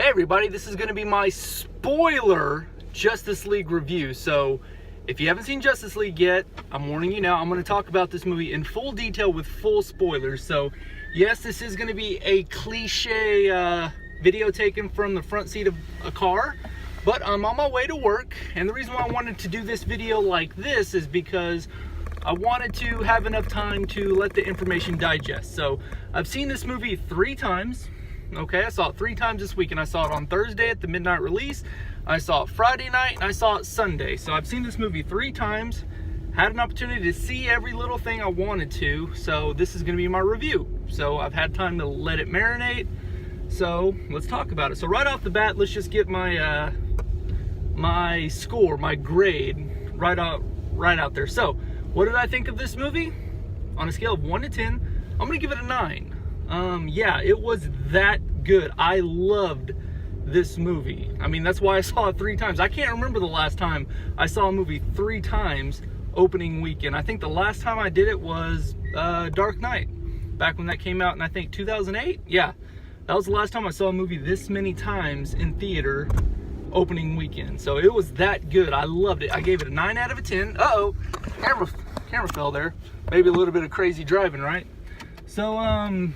Hey everybody, this is going to be my spoiler Justice League review. So if you haven't seen Justice League yet, I'm warning you now, I'm going to talk about this movie in full detail with full spoilers. So yes, this is going to be a cliche video taken from the front seat of a car, but I'm on my way to work, and the reason why I wanted to do this video like this is because I wanted to have enough time to let the information digest. So I've seen this movie 3 times. Okay, I saw it 3 times this week, and I saw it on Thursday at the midnight release, I saw it Friday night, and I saw it Sunday. So I've seen this movie 3 times, had an opportunity to see every little thing I wanted to, so this is going to be my review. So I've had time to let it marinate, so let's talk about it. So right off the bat, let's just get my my score, my grade right out there. So what did I think of this movie? On a scale of 1 to 10, I'm going to give it a 9. Yeah, it was that good. I loved this movie. I mean, that's why I saw it 3 times. I can't remember the last time I saw a movie 3 times opening weekend. I think the last time I did it was Dark Knight, back when that came out in, I think, 2008. Yeah, that was the last time I saw a movie this many times in theater opening weekend. So it was that good. I loved it. I gave it a 9 out of 10. Uh-oh, camera fell there. Maybe a little bit of crazy driving, right? So,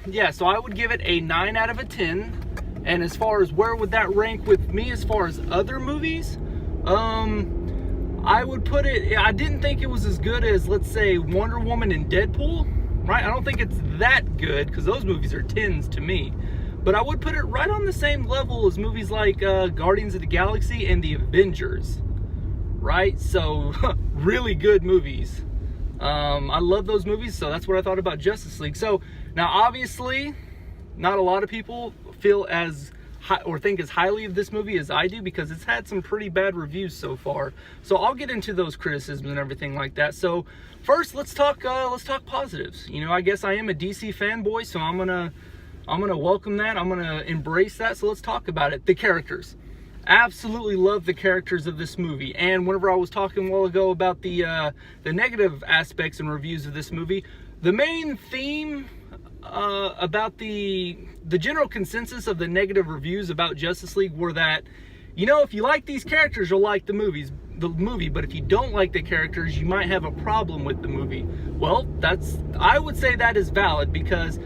yeah, so I would give it a 9 out of 10. And as far as where would that rank with me as far as other movies, I would put it, I didn't think it was as good as, let's say, Wonder Woman and Deadpool, right? I don't think it's that good, because those movies are 10s to me. But I would put it right on the same level as movies like Guardians of the Galaxy and The Avengers, right? So, really good movies. I love those movies, so that's what I thought about Justice League. So now obviously not a lot of people feel as high or think as highly of this movie as I do, because it's had some pretty bad reviews so far. So I'll get into those criticisms and everything like that. So first, let's talk positives. You know, I guess I am a DC fanboy, so I'm gonna welcome that. I'm gonna embrace that. So let's talk about it. The characters. Absolutely love the characters of this movie. And whenever I was talking a while ago about the negative aspects and reviews of this movie, the main theme about the general consensus of the negative reviews about Justice League were that, you know, if you like these characters, you'll like the movie, but if you don't like the characters, you might have a problem with the movie. Well, I would say that is valid, because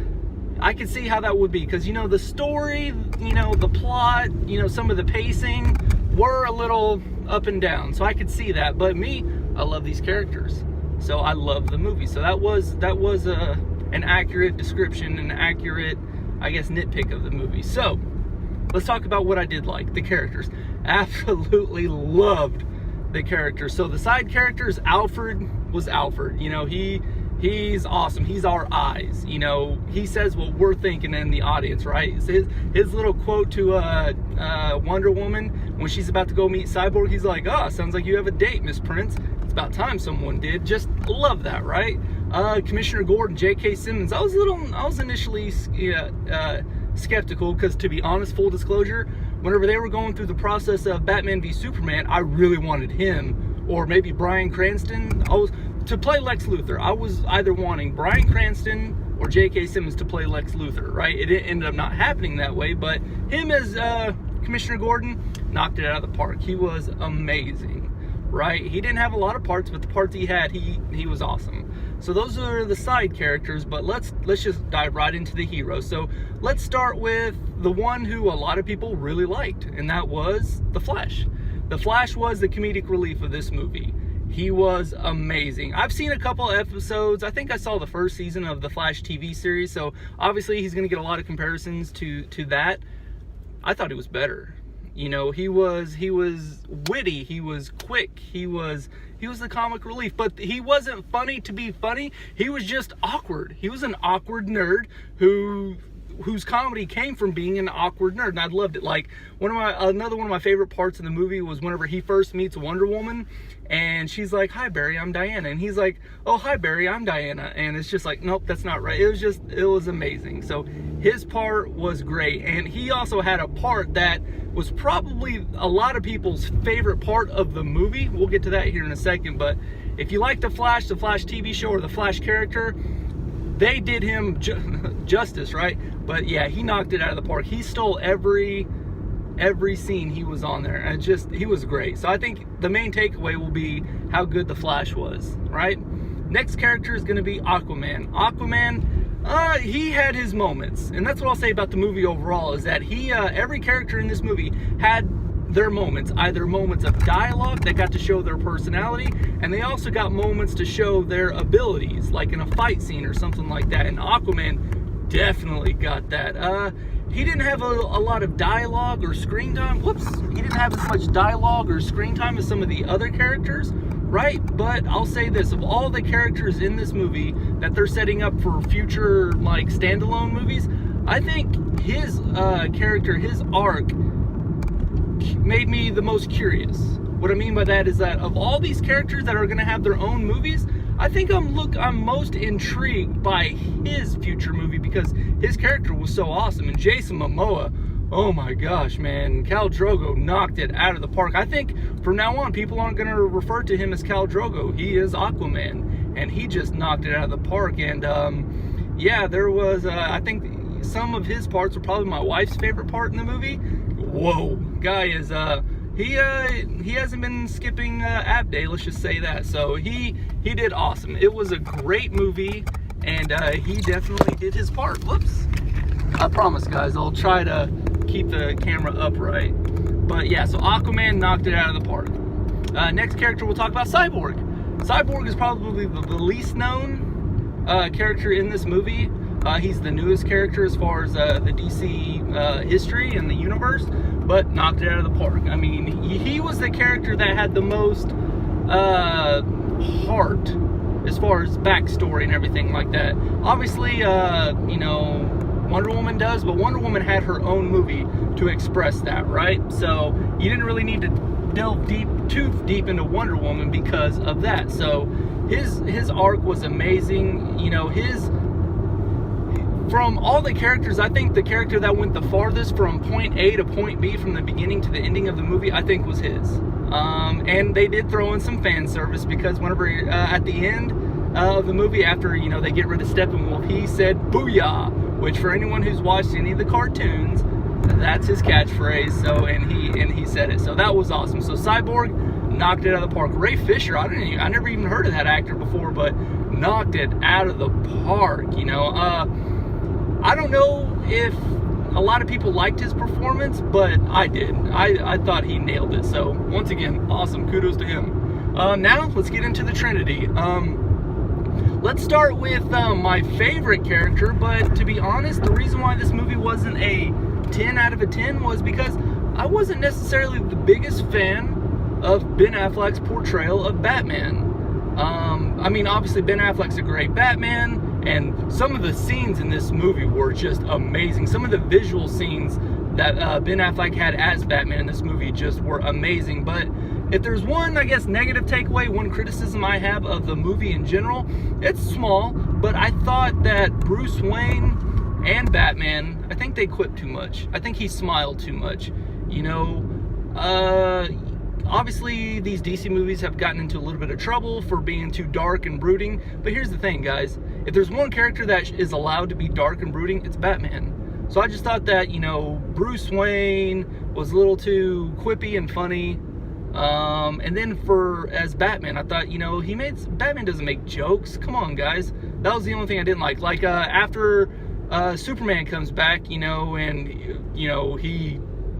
I could see how that would be, because, you know, the story, you know, the plot, you know, some of the pacing were a little up and down, so I could see that. But me, I love these characters, so I love the movie. So that was an accurate description, an accurate, I guess, nitpick of the movie. So let's talk about what I did like. The characters. Absolutely loved the characters. So the side characters, Alfred was Alfred. You know, he's awesome. He's our eyes. You know, he says what we're thinking in the audience, right? So his little quote to Wonder Woman when she's about to go meet Cyborg, he's like, "Oh, sounds like you have a date, Miss Prince. It's about time someone did." Just love that, right? Commissioner Gordon, J.K. Simmons. I was initially skeptical, because, to be honest, full disclosure, whenever they were going through the process of Batman v Superman, I really wanted him, or maybe Bryan Cranston. To play Lex Luthor. I was either wanting Bryan Cranston or J.K. Simmons to play Lex Luthor, right? It ended up not happening that way, but him as Commissioner Gordon knocked it out of the park. He was amazing, right? He didn't have a lot of parts, but the parts he had, he was awesome. So those are the side characters, but let's just dive right into the heroes. So let's start with the one who a lot of people really liked, and that was the Flash. The Flash was the comedic relief of this movie. He was amazing. I've seen a couple episodes. I think I saw the first season of the Flash TV series, so obviously he's going to get a lot of comparisons to that. I thought he was better. You know, he was witty, he was quick, he was the comic relief, but he wasn't funny to be funny. He was just awkward. He was an awkward nerd whose comedy came from being an awkward nerd, and I loved it. Like, another one of my favorite parts in the movie was whenever he first meets Wonder Woman, and she's like, "Hi Barry, I'm Diana," and he's like, "Oh, hi Barry, I'm Diana," and it's just like, nope, that's not right. It was amazing. So his part was great, and he also had a part that was probably a lot of people's favorite part of the movie. We'll get to that here in a second, but if you like the Flash TV show, or the Flash character, they did him justice, right? But yeah, he knocked it out of the park. He stole every every scene he was on there. And he was great. So I think the main takeaway will be how good the Flash was, right? Next character is going to be Aquaman. Aquaman, he had his moments. And that's what I'll say about the movie overall, is that every character in this movie had their moments, either moments of dialogue that got to show their personality, and they also got moments to show their abilities, like in a fight scene or something like that. And Aquaman definitely got that. He didn't have a lot of dialogue or screen time. He didn't have as much dialogue or screen time as some of the other characters, right? But I'll say this, of all the characters in this movie that they're setting up for future, like, standalone movies, I think his character, his arc, made me the most curious. What I mean by that is that of all these characters that are going to have their own movies, I think I'm most intrigued by his future movie, because his character was so awesome. And Jason Momoa, oh my gosh, man, Khal Drogo knocked it out of the park. I think from now on, people aren't going to refer to him as Khal Drogo. He is Aquaman, and he just knocked it out of the park. And yeah, there was, I think some of his parts were probably my wife's favorite part in the movie. Whoa, guy is he hasn't been skipping ab day, let's just say that. So he did awesome. It was a great movie, and he definitely did his part. Whoops. I promise, guys, I'll try to keep the camera upright. But yeah, so Aquaman knocked it out of the park. Next character we'll talk about, Cyborg. Cyborg is probably the least known character in this movie. He's the newest character as far as the DC history and the universe, but knocked it out of the park. I mean, he was the character that had the most heart as far as backstory and everything like that. Obviously, you know, Wonder Woman does, but Wonder Woman had her own movie to express that, right? So you didn't really need to delve too deep into Wonder Woman because of that. So his arc was amazing. You know, from all the characters, I think the character that went the farthest from point A to point B from the beginning to the ending of the movie, I think was his. And they did throw in some fan service, because whenever at the end of the movie, after, you know, they get rid of Steppenwolf, he said "Booyah," which for anyone who's watched any of the cartoons, that's his catchphrase. So and he said it. So that was awesome. So Cyborg knocked it out of the park. Ray Fisher, I never even heard of that actor before, but knocked it out of the park. You know, I don't know if a lot of people liked his performance, but I did. I thought he nailed it. So once again, awesome. Kudos to him. Now let's get into the Trinity. Let's start with my favorite character, but to be honest, the reason why this movie wasn't a 10 out of a 10 was because I wasn't necessarily the biggest fan of Ben Affleck's portrayal of Batman. I mean, obviously Ben Affleck's a great Batman, and some of the scenes in this movie were just amazing. Some of the visual scenes that Ben Affleck had as Batman in this movie just were amazing. But if there's one, I guess, negative takeaway, one criticism I have of the movie in general, it's small, but I thought that Bruce Wayne and Batman, I think they quipped too much. I think he smiled too much. You know, obviously these DC movies have gotten into a little bit of trouble for being too dark and brooding, but here's the thing, guys. If there's one character that is allowed to be dark and brooding, it's Batman. So I just thought that, you know, Bruce Wayne was a little too quippy and funny. And then as Batman, I thought, you know, Batman doesn't make jokes. Come on, guys. That was the only thing I didn't like. Like, after Superman comes back, you know, and, you know, he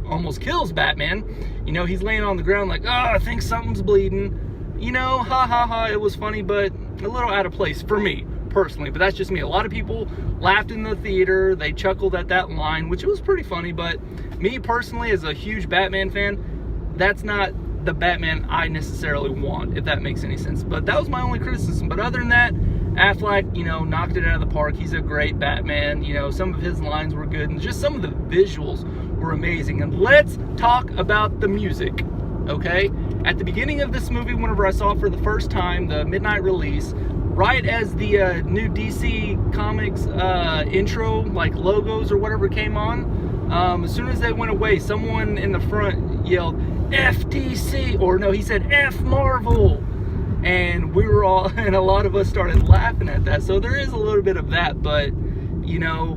almost kills Batman, you know, he's laying on the ground like, oh, I think something's bleeding. You know, ha ha ha, it was funny, but a little out of place for me, personally. But that's just me. A lot of people laughed in the theater. They chuckled at that line, which was pretty funny. But me, personally, as a huge Batman fan, that's not the Batman I necessarily want, if that makes any sense. But that was my only criticism. But other than that, Affleck, you know, knocked it out of the park. He's a great Batman. You know, some of his lines were good, and just some of the visuals were amazing. And let's talk about the music, okay? At the beginning of this movie, whenever I saw it for the first time, the midnight release, right as the new DC Comics intro, like logos or whatever came on, as soon as they went away, someone in the front yelled, FDC, or no, he said F Marvel, and we were all, and a lot of us started laughing at that. So there is a little bit of that, but, you know,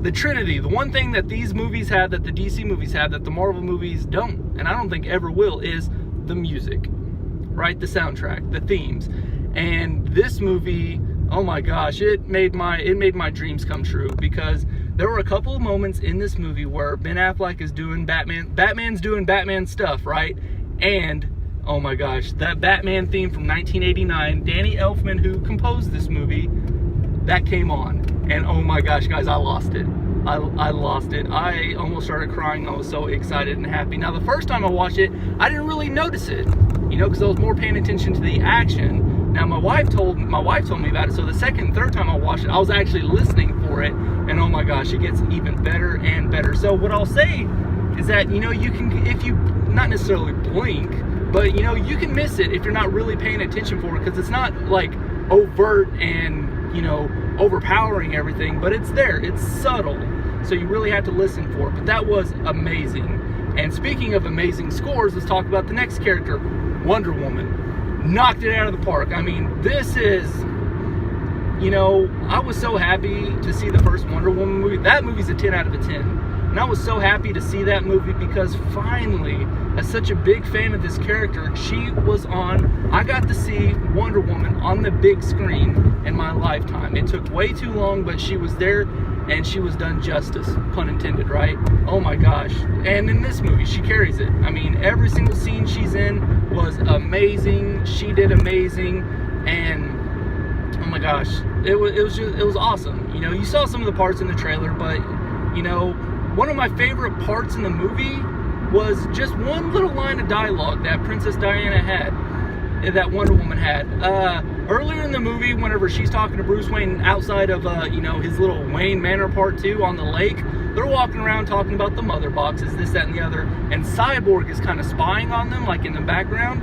the Trinity, the one thing that these movies have, that the DC movies have, that the Marvel movies don't, and I don't think ever will, is the music, right? The soundtrack, the themes. And this movie, oh my gosh, it made my dreams come true, because there were a couple of moments in this movie where Ben Affleck is doing Batman's doing Batman stuff, right? And oh my gosh, that Batman theme from 1989, Danny Elfman, who composed this movie, that came on. And oh my gosh, guys, I lost it. I lost it. I almost started crying. I was so excited and happy. Now, the first time I watched it, I didn't really notice it, you know, because I was more paying attention to the action. Now, my wife told me about it, so the second and third time I watched it, I was actually listening for it, and oh my gosh, it gets even better and better. So what I'll say is that, you know, you can, if you not necessarily blink, but you know, you can miss it if you're not really paying attention for it, because it's not like overt and, you know, overpowering everything, but it's there, it's subtle, so you really have to listen for it. But that was amazing. And speaking of amazing scores, let's talk about the next character, Wonder Woman. Knocked it out of the park. I mean, this is, you know, I was so happy to see the first Wonder Woman movie. That movie's a 10 out of a 10. And I was so happy to see that movie, because finally, as such a big fan of this character, I got to see Wonder Woman on the big screen in my lifetime. It took way too long, but she was there, and she was done justice, pun intended, right? Oh my gosh. And in this movie, she carries it. I mean, every single scene she's in was amazing. She did amazing, and oh my gosh, it was awesome. You know, you saw some of the parts in the trailer, but you know, one of my favorite parts in the movie was just one little line of dialogue that Princess Diana had, that Wonder Woman had. Earlier in the movie, whenever she's talking to Bruce Wayne outside of, you know, his little Wayne Manor Part 2 on the lake, they're walking around talking about the mother boxes, this, that, and the other, and Cyborg is kind of spying on them, like in the background.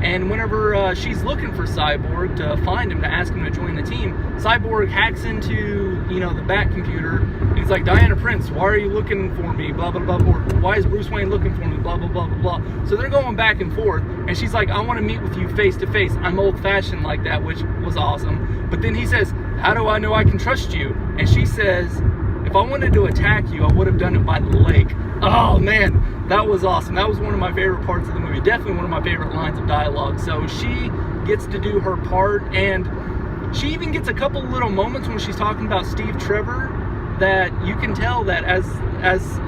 And whenever she's looking for Cyborg to find him, to ask him to join the team, Cyborg hacks into, you know, the Bat computer, and he's like, Diana Prince, why are you looking for me, blah, blah, blah, or why is Bruce Wayne looking for me, blah, blah, blah, blah, blah. So they're going back and forth, and she's like, I want to meet with you face to face. I'm old-fashioned like that, which was awesome. But then he says, how do I know I can trust you? And she says, if I wanted to attack you, I would have done it by the lake. Oh man, that was awesome. That was one of my favorite parts of the movie. Definitely one of my favorite lines of dialogue. So she gets to do her part, and she even gets a couple little moments when she's talking about Steve Trevor that you can tell that as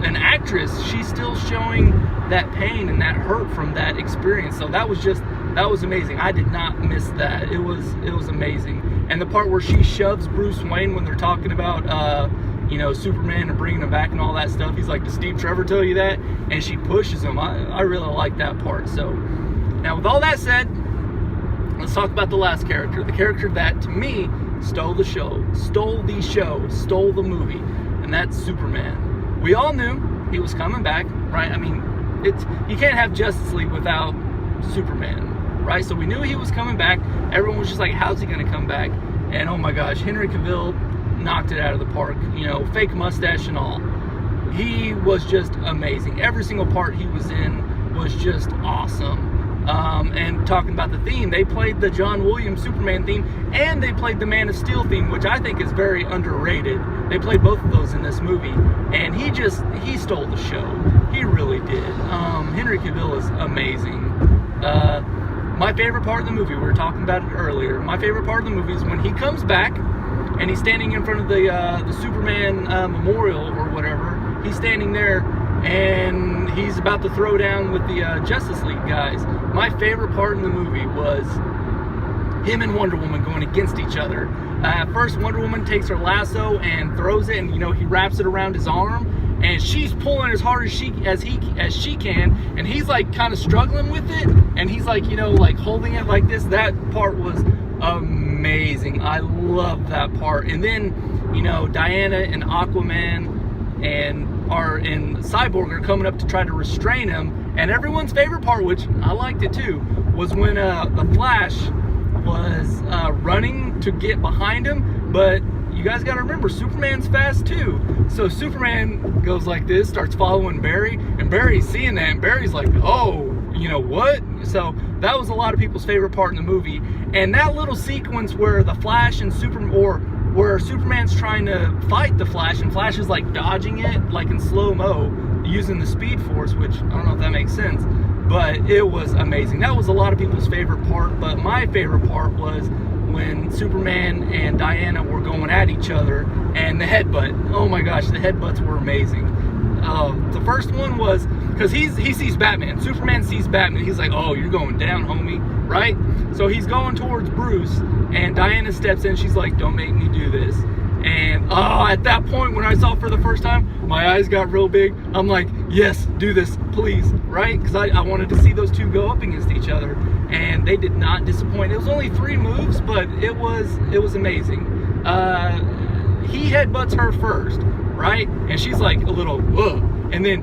an actress, she's still showing that pain and that hurt from that experience. So that was amazing. I did not miss that. It was amazing. And the part where she shoves Bruce Wayne when they're talking about you know, Superman and bringing him back and all that stuff. He's like, did Steve Trevor tell you that? And she pushes him. I really like that part. So now, with all that said, let's talk about the last character. The character that, to me, stole the show, stole the movie. And that's Superman. We all knew he was coming back, right? I mean, you can't have Justice League without Superman, right? So we knew he was coming back. Everyone was just like, how's he going to come back? And oh my gosh, Henry Cavill knocked it out of the park, you know, fake mustache and all. He was just amazing. Every single part he was in was just awesome. And talking about the theme, they played the John Williams Superman theme, and they played the Man of Steel theme, which I think is very underrated. They played both of those in this movie, and he stole the show. He really did. Henry Cavill is amazing. My favorite part of the movie, we were talking about it earlier, my favorite part of the movie is when he comes back and he's standing in front of the Superman memorial or whatever. He's standing there and he's about to throw down with the Justice League guys. My favorite part in the movie was him and Wonder Woman going against each other. First, Wonder Woman takes her lasso and throws it, and you know, he wraps it around his arm, and she's pulling as hard as she can, and he's like kind of struggling with it, and he's like, you know, like holding it like this. That part was amazing. I love that part. And then, you know, Diana and Aquaman and Cyborg are coming up to try to restrain him. And everyone's favorite part, which I liked it too, was when the Flash was running to get behind him. But you guys got to remember, Superman's fast too. So Superman goes like this, starts following Barry, and Barry's seeing that, and Barry's like, oh, you know what? So that was a lot of people's favorite part in the movie. And that little sequence where the Flash and where Superman's trying to fight the Flash, and Flash is like dodging it, like in slow-mo, using the Speed Force, which I don't know if that makes sense, but it was amazing. That was a lot of people's favorite part, but my favorite part was when Superman and Diana were going at each other, and the headbutt. Oh my gosh, the headbutts were amazing. The first one was, because he sees Batman. Superman sees Batman. He's like, oh, you're going down, homie, right? So he's going towards Bruce, and Diana steps in. She's like, don't make me do this. And at that point, when I saw it for the first time, my eyes got real big. I'm like, yes, do this, please, right? Because I wanted to see those two go up against each other, and they did not disappoint. It was only 3 moves, but it was amazing. He headbutts her first, right? And she's like a little, whoa. And then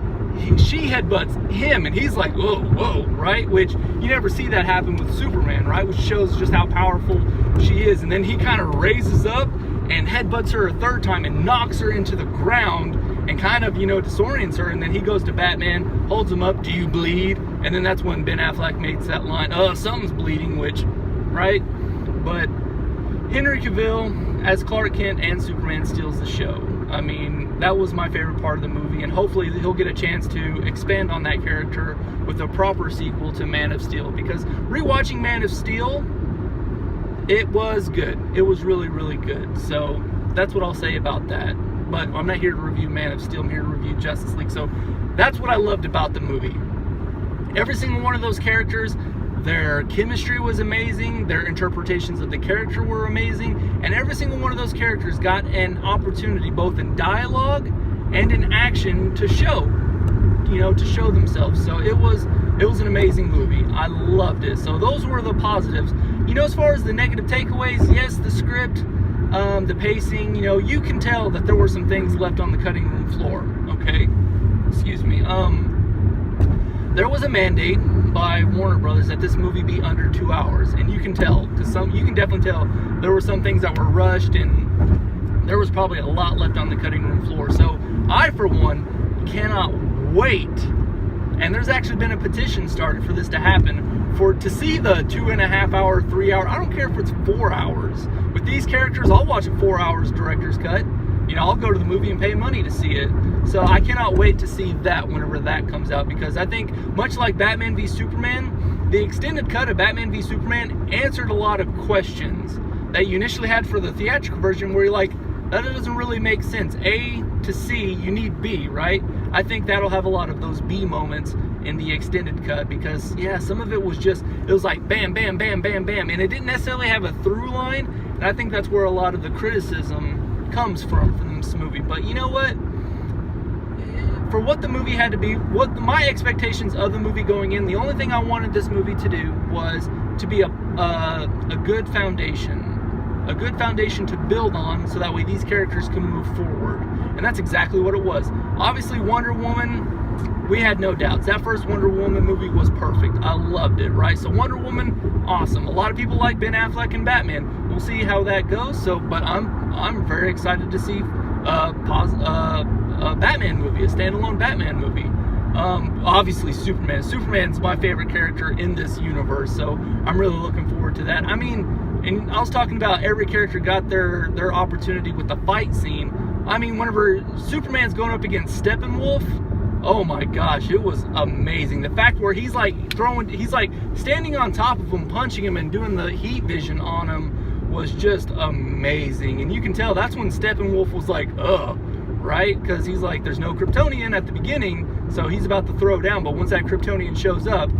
she headbutts him, and he's like, whoa, whoa, right? Which you never see that happen with Superman, right? Which shows just how powerful she is. And then he kind of raises up and headbutts her a 3rd time and knocks her into the ground and kind of, disorients her. And then he goes to Batman, holds him up, do you bleed? And then that's when Ben Affleck makes that line, something's bleeding, which, right? But Henry Cavill as Clark Kent and Superman steals the show. I mean, that was my favorite part of the movie, and hopefully he'll get a chance to expand on that character with a proper sequel to Man of Steel, because rewatching Man of Steel, it was good. It was really, really good. So that's what I'll say about that. But I'm not here to review Man of Steel. I'm here to review Justice League. So that's what I loved about the movie. Every single one of those characters, their chemistry was amazing, their interpretations of the character were amazing, and every single one of those characters got an opportunity, both in dialogue and in action, to show themselves. So it was an amazing movie. I loved it. So those were the positives. As far as the negative takeaways, yes, the script, the pacing, you can tell that there were some things left on the cutting room floor, okay? Excuse me. There was a mandate by Warner Brothers that this movie be under 2 hours, and you can tell, because you can definitely tell there were some things that were rushed, and there was probably a lot left on the cutting room floor. So I, for one, cannot wait, and there's actually been a petition started for this to happen, to see the 2.5 hour, 3 hour, I don't care if it's 4 hours. With these characters, I'll watch a 4 hours director's cut. I'll go to the movie and pay money to see it. So I cannot wait to see that whenever that comes out, because I think, much like Batman v Superman, the extended cut of Batman v Superman answered a lot of questions that you initially had for the theatrical version, where you're like, that doesn't really make sense. A to C, you need B, right? I think that'll have a lot of those B moments in the extended cut, because some of it was like bam, bam, bam, bam, bam, and it didn't necessarily have a through line, and I think that's where a lot of the criticism comes from this movie. But you know what? For what the movie had to be, what my expectations of the movie going in, the only thing I wanted this movie to do was to be a good foundation. A good foundation to build on, so that way these characters can move forward. And that's exactly what it was. Obviously, Wonder Woman, we had no doubts. That first Wonder Woman movie was perfect. I loved it, right? So Wonder Woman, awesome. A lot of people like Ben Affleck and Batman. We'll see how that goes. But I'm very excited to see a Batman movie, a standalone Batman movie. Obviously Superman. Superman's my favorite character in this universe, so I'm really looking forward to that. I mean, and I was talking about every character got their opportunity with the fight scene. I mean, whenever Superman's going up against Steppenwolf, oh my gosh, it was amazing. The fact where he's like standing on top of him, punching him, and doing the heat vision on him was just amazing. And you can tell that's when Steppenwolf was like, ugh, right? Because he's like, there's no Kryptonian at the beginning, so he's about to throw down. But once that Kryptonian shows up,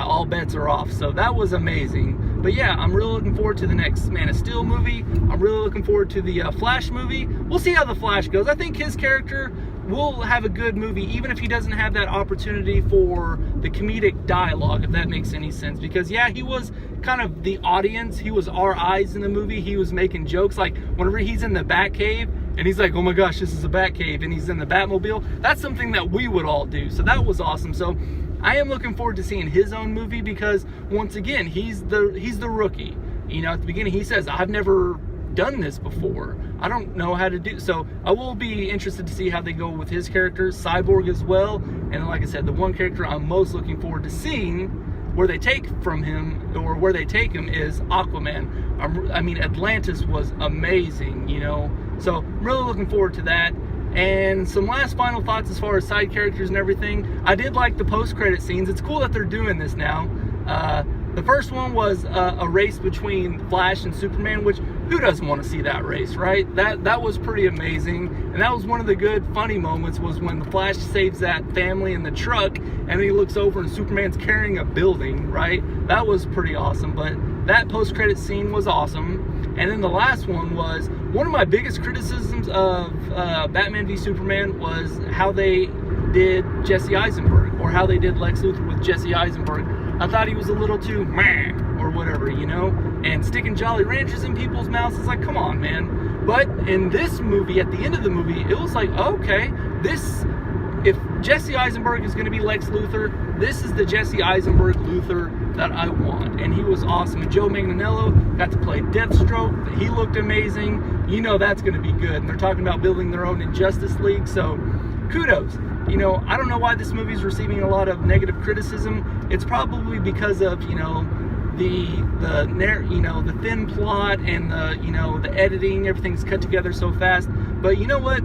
all bets are off. So that was amazing. But I'm really looking forward to the next Man of Steel movie. I'm really looking forward to the Flash movie. We'll see how the Flash goes. I think his character will have a good movie, even if he doesn't have that opportunity for the comedic dialogue, if that makes any sense. Because he was kind of the audience. He was our eyes in the movie. He was making jokes, like whenever he's in the Batcave and he's like, oh my gosh, this is a Batcave, and he's in the Batmobile. That's something that we would all do. So that was awesome. So I am looking forward to seeing his own movie, because once again, he's the rookie. At the beginning he says, I've never done this before. I don't know how to do. So I will be interested to see how they go with his character, Cyborg as well. And like I said, the one character I'm most looking forward to seeing where they take from him, or where they take him, is Aquaman. I mean, Atlantis was amazing, you know. So I'm really looking forward to that. And some last final thoughts as far as side characters and everything. I did like the post-credit scenes. It's cool that they're doing this now. The first one was a race between Flash and Superman, which who doesn't want to see that race, right? That was pretty amazing. And that was one of the good funny moments, was when the Flash saves that family in the truck and he looks over and Superman's carrying a building, right? That was pretty awesome. But that post-credit scene was awesome. And then the last one was, one of my biggest criticisms of Batman v Superman was how they did Jesse Eisenberg, or how they did Lex Luthor with Jesse Eisenberg. I thought he was a little too meh, or whatever, you know? And sticking Jolly Ranchers in people's mouths, is like, come on, man. But in this movie, at the end of the movie, it was like, okay, if Jesse Eisenberg is going to be Lex Luthor, this is the Jesse Eisenberg Luthor that I want. And he was awesome. And Joe Manganiello got to play Deathstroke. He looked amazing. You know that's going to be good. And they're talking about building their own Injustice League, so kudos. You know, I don't know why this movie is receiving a lot of negative criticism. It's probably because of, you know, the thin plot and the editing. Everything's cut together so fast. But you know what?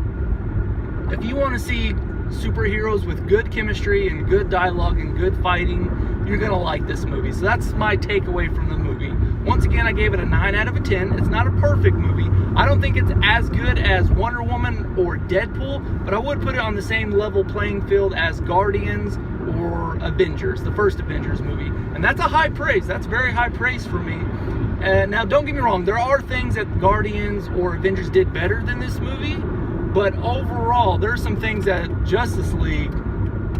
If you want to see superheroes with good chemistry and good dialogue and good fighting, you're gonna like this movie. So that's my takeaway from the movie. Once again, I gave it a 9 out of 10. It's not a perfect movie. I don't think it's as good as Wonder Woman or Deadpool, but I would put it on the same level playing field as Guardians or Avengers, the first Avengers movie. And that's a high praise. That's very high praise for me. Now, don't get me wrong. There are things that Guardians or Avengers did better than this movie, but overall, there are some things that Justice League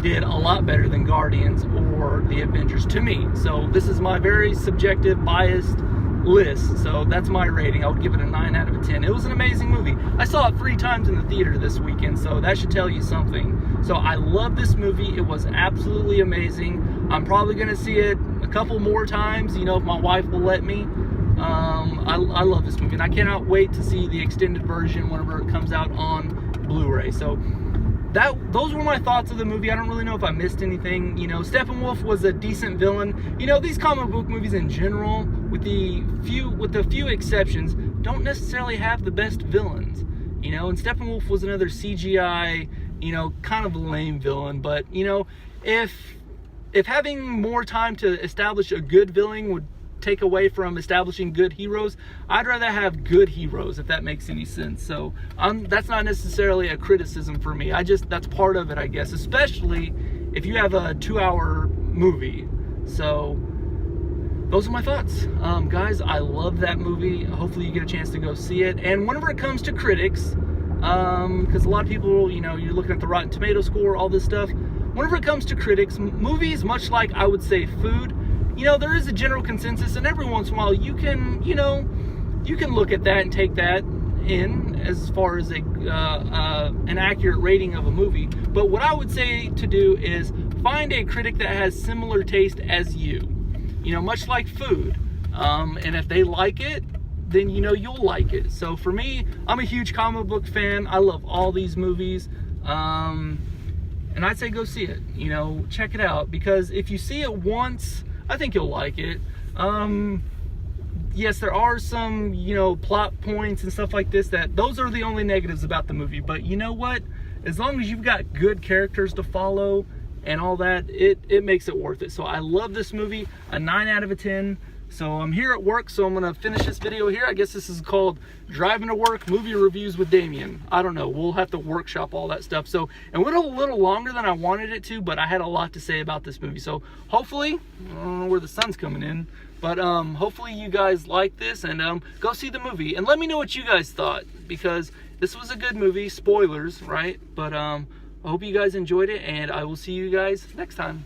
did a lot better than Guardians or the Avengers to me. So this is my very subjective, biased list. So that's my rating. I would give it a 9 out of 10. It was an amazing movie. I saw it 3 times in the theater this weekend, so that should tell you something. So I love this movie. It was absolutely amazing. I'm probably going to see it a couple more times, you know, if my wife will let me. I love this movie, and I cannot wait to see the extended version whenever it comes out on Blu-ray. So those were my thoughts of the movie. I don't really know if I missed anything. You know, Steppenwolf was a decent villain. You know, these comic book movies in general, with the few exceptions, don't necessarily have the best villains. You know, and Steppenwolf was another CGI, you know, kind of a lame villain. But you know, if having more time to establish a good villain would take away from establishing good heroes, I'd rather have good heroes, if that makes any sense. So that's not necessarily a criticism for me. That's part of it, I guess, especially if you have a 2-hour movie. So those are my thoughts. Guys, I love that movie. Hopefully you get a chance to go see it. And whenever it comes to critics, because a lot of people, you know, you're looking at the Rotten Tomato score, all this stuff. Whenever it comes to critics, movies, much like I would say food, you know, there is a general consensus, and every once in a while you can look at that and take that in as far as an accurate rating of a movie. But what I would say to do is find a critic that has similar taste as you. You know, much like food. And if they like it, then you know you'll like it. So for me, I'm a huge comic book fan. I love all these movies. And I'd say go see it. You know, check it out, because if you see it once, I think you'll like it. Yes, there are some, you know, plot points and stuff like this those are the only negatives about the movie. But you know what? As long as you've got good characters to follow and all that, it makes it worth it. So I love this movie, a 9 out of 10. So I'm here at work, so I'm gonna finish this video here. I guess this is called Driving to Work Movie Reviews with Damien. I don't know, we'll have to workshop all that stuff. So it went a little longer than I wanted it to, but I had a lot to say about this movie. So hopefully, I don't know where the sun's coming in, but hopefully you guys like this, and go see the movie. And let me know what you guys thought, because this was a good movie. Spoilers, right? But I hope you guys enjoyed it, and I will see you guys next time.